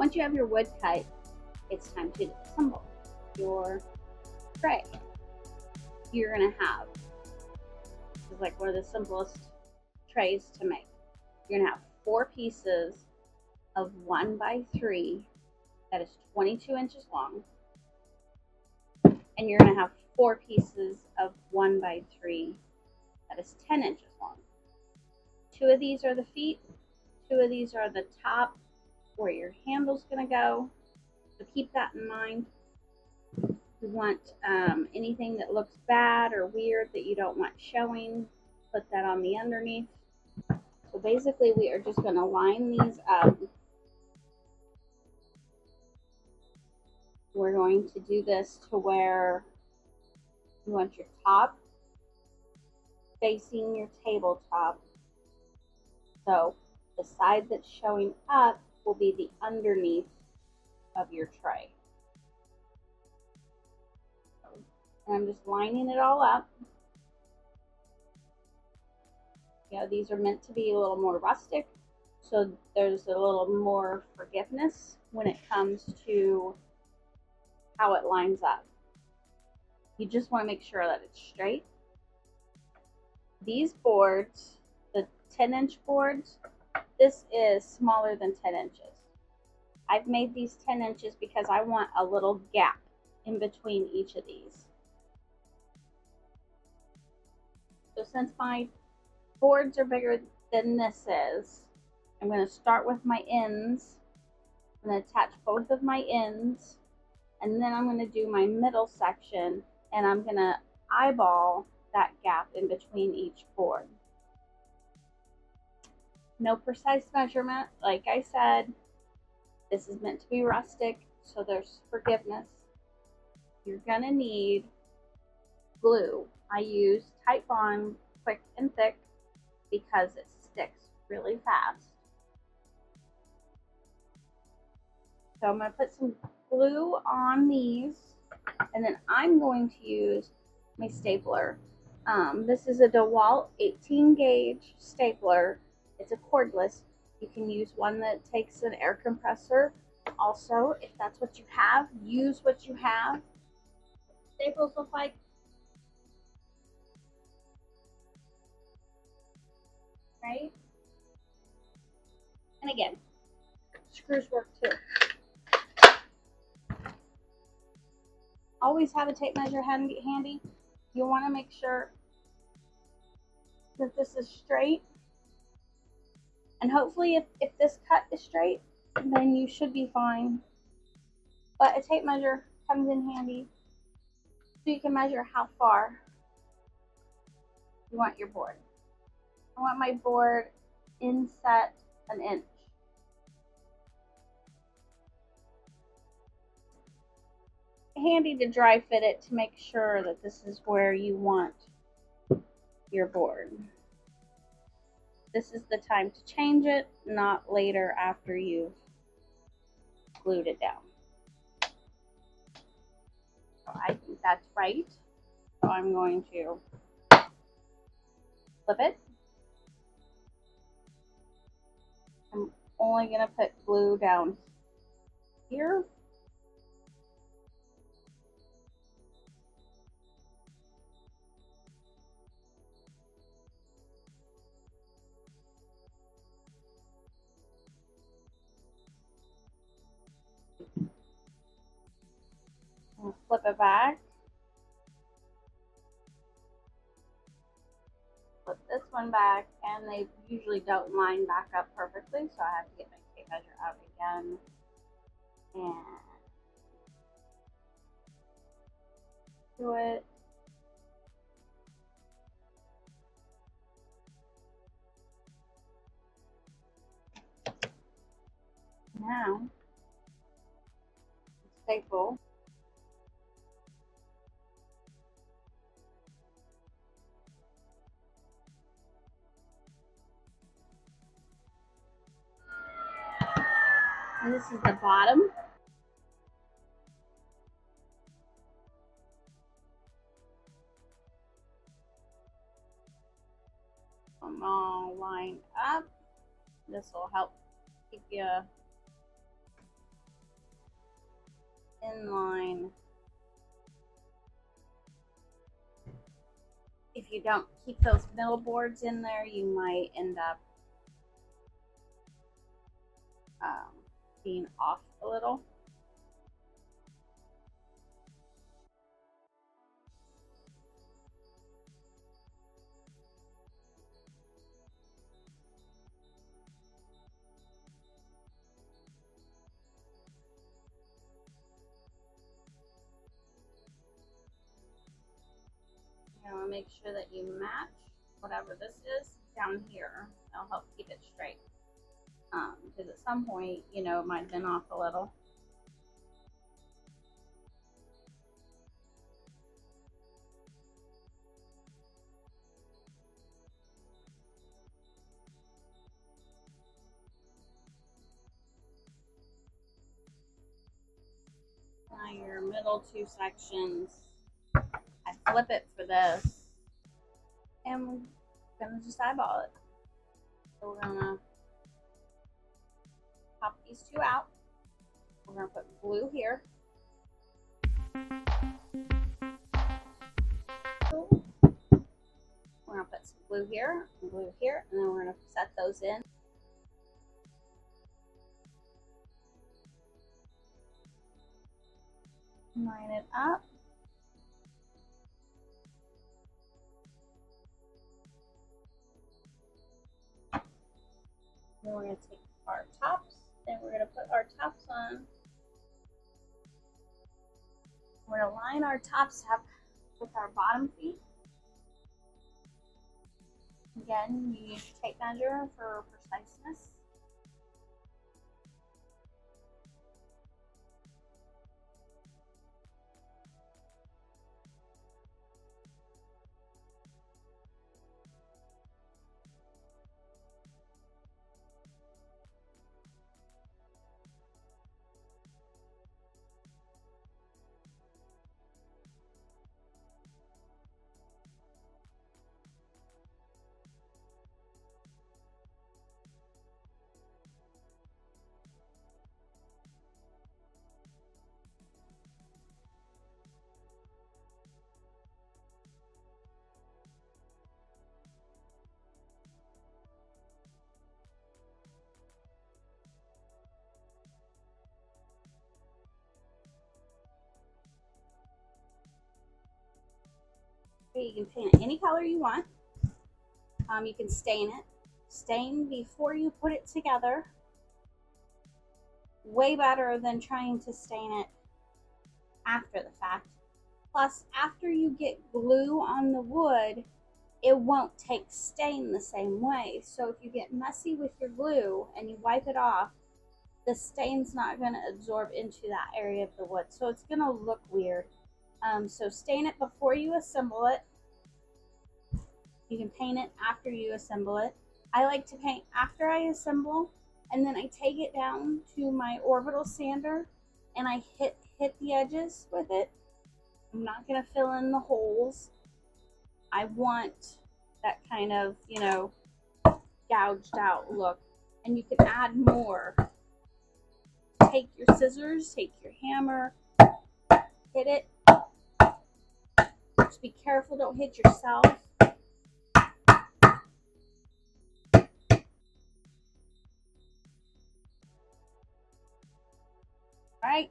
Once you have your wood cut, it's time to assemble your tray. You're gonna have, this is like one of the simplest trays to make. You're gonna have 4 pieces of 1 by 3 that is 22 inches long, and you're gonna have 4 pieces of 1 by 3 that is 10 inches long. 2 of these are the feet, 2 of these are the top where your handle's gonna go. So keep that in mind. You want anything that looks bad or weird that you don't want showing, put that on the underneath. So basically we are just going to line these up. We're going to do this to where you want your top facing your tabletop. So the side that's showing up will be the underneath of your tray. And I'm just lining it all up. You know, these are meant to be a little more rustic, so there's a little more forgiveness when it comes to how it lines up. You just want to make sure that it's straight. These boards, the 10-inch boards, this is smaller than 10 inches. I've made these 10 inches because I want a little gap in between each of these. So since my boards are bigger than this is, I'm going to start with my ends. I'm going to attach both of my ends, and then I'm going to do my middle section, and I'm going to eyeball that gap in between each board. No precise measurement. Like I said, this is meant to be rustic, so there's forgiveness. You're going to need glue. I use Type Bond Quick and Thick because it sticks really fast. So I'm going to put some glue on these, and then I'm going to use my stapler. This is a DeWalt 18 gauge stapler. It's a cordless. You can use one that takes an air compressor. Also, if that's what you have, use what you have. Staples look like. Right? And again, screws work too. Always have a tape measure handy. You want to make sure that this is straight. And hopefully if this cut is straight, then you should be fine. But a tape measure comes in handy so you can measure how far you want your board. I want my board inset 1 inch. Handy to dry fit it to make sure that this is where you want your board. This is the time to change it, not later after you've glued it down. So I think that's right. So I'm going to flip it. I'm only going to put glue down here. I'll flip it back. Flip this one back, and they usually don't line back up perfectly, so I have to get my tape measure out again. And do it. Now, staple. And this is the bottom. Come all lined up. This will help keep you inline. If you don't keep those middle boards in there, you might end up being off a little. You want to make sure that you match whatever this is down here. That'll help keep it straight. Because at some point, you know, it might have been off a little. Now your middle two sections, I flip it for this, and we're gonna just eyeball it. So we're gonna pop these two out. We're gonna put glue here. We're gonna put some glue here, and glue here, and then we're gonna set those in. Line it up. Then we're going to take our tops, and we're going to put our tops on. We're going to line our tops up with our bottom feet. Again, you use your tape measure for preciseness. Okay, you can paint it any color you want. You can stain it. Stain before you put it together. Way better than trying to stain it after the fact. Plus, after you get glue on the wood, it won't take stain the same way. So if you get messy with your glue and you wipe it off, the stain's not going to absorb into that area of the wood. So it's going to look weird. So stain it before you assemble it. You can paint it after you assemble it. I like to paint after I assemble, and then I take it down to my orbital sander and I hit the edges with it. I'm not going to fill in the holes. I want that kind of, you know, gouged out look. And you can add more. Take your scissors, take your hammer, hit it. Just be careful, don't hit yourself. Alright.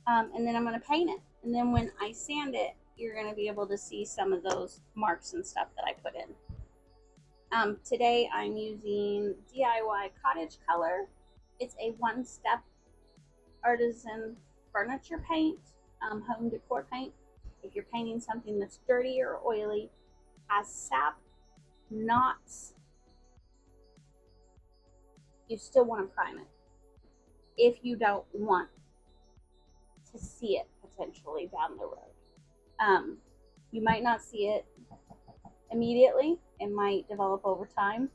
And then I'm going to paint it. And then when I sand it, you're going to be able to see some of those marks and stuff that I put in. Today I'm using DIY Cottage Color. It's a one-step artisan furniture paint, home decor paint. If you're painting something that's dirty or oily, has sap, knots, you still want to prime it. If you don't want to see it potentially down the road. You might not see it immediately. It might develop over time.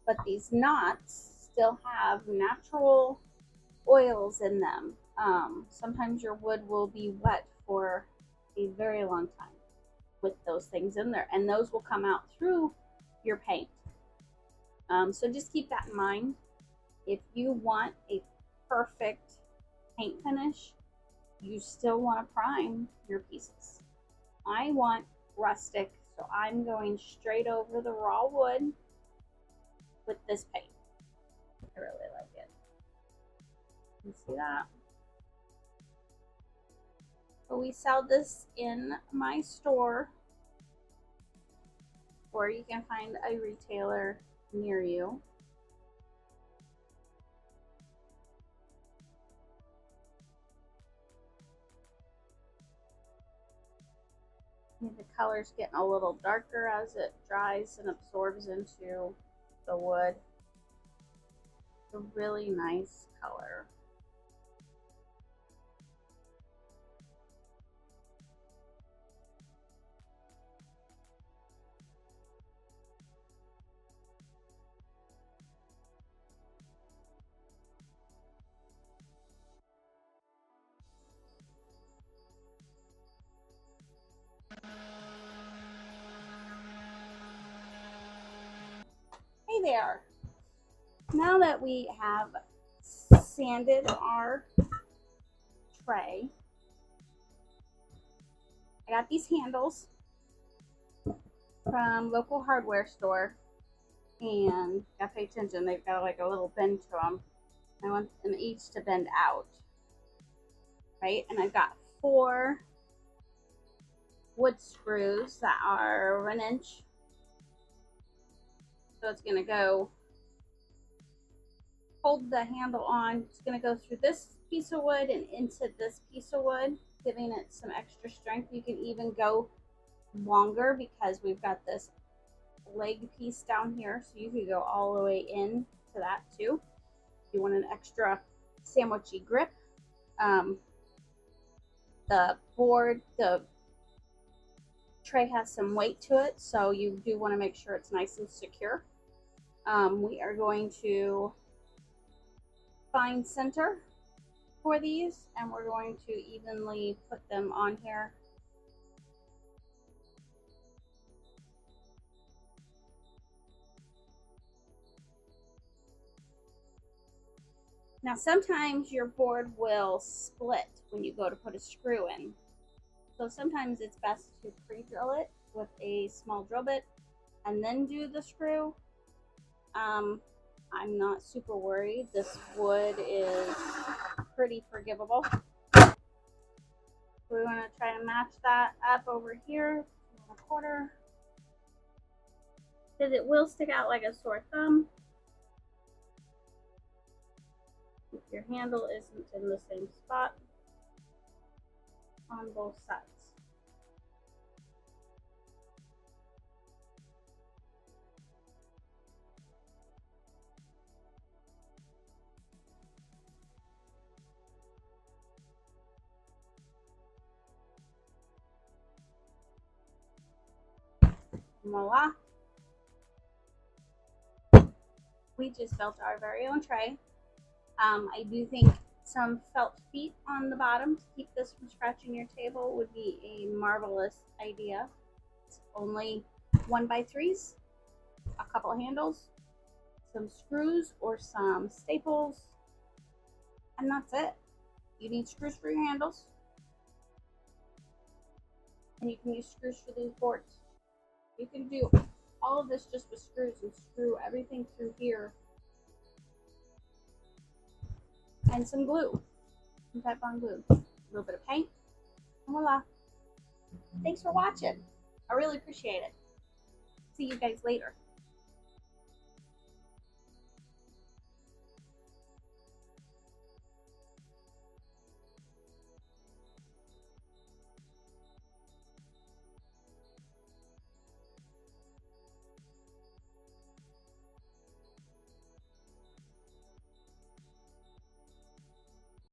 But these knots still have natural oils in them. Sometimes your wood will be wet for a very long time with those things in there. And those will come out through your paint. So just keep that in mind. If you want a perfect paint finish, you still want to prime your pieces. I want rustic, so I'm going straight over the raw wood with this paint. I really like it. You see that? So we sell this in my store, or you can find a retailer near you. The color's getting a little darker as it dries and absorbs into the wood. It's a really nice color. Hey there. Now that we have sanded our tray, I got these handles from local hardware store, and gotta pay attention, they've got like a little bend to them. I want them each to bend out, right? And I've got 4 wood screws that are 1 inch. So it's gonna go, hold the handle on, it's gonna go through this piece of wood and into this piece of wood, giving it some extra strength. You can even go longer because we've got this leg piece down here, so you could go all the way in to that too if you want an extra sandwichy grip. The board, the tray has some weight to it, so you do want to make sure it's nice and secure. We are going to find center for these, and we're going to evenly put them on here. Now sometimes your board will split when you go to put a screw in, so sometimes it's best to pre-drill it with a small drill bit and then do the screw. I'm not super worried. This wood is pretty forgivable. We want to try to match that up over here, 1/4, because it will stick out like a sore thumb if your handle isn't in the same spot on both sides. Voila. We just built our very own tray. I do think some felt feet on the bottom to keep this from scratching your table would be a marvelous idea. It's only 1x3s, a couple handles, some screws or some staples, and that's it. You need screws for your handles, and you can use screws for these boards. You can do all of this just with screws and screw everything through here, and some glue, some type on glue, a little bit of paint, and voila. Thanks for watching. I really appreciate it. See you guys later.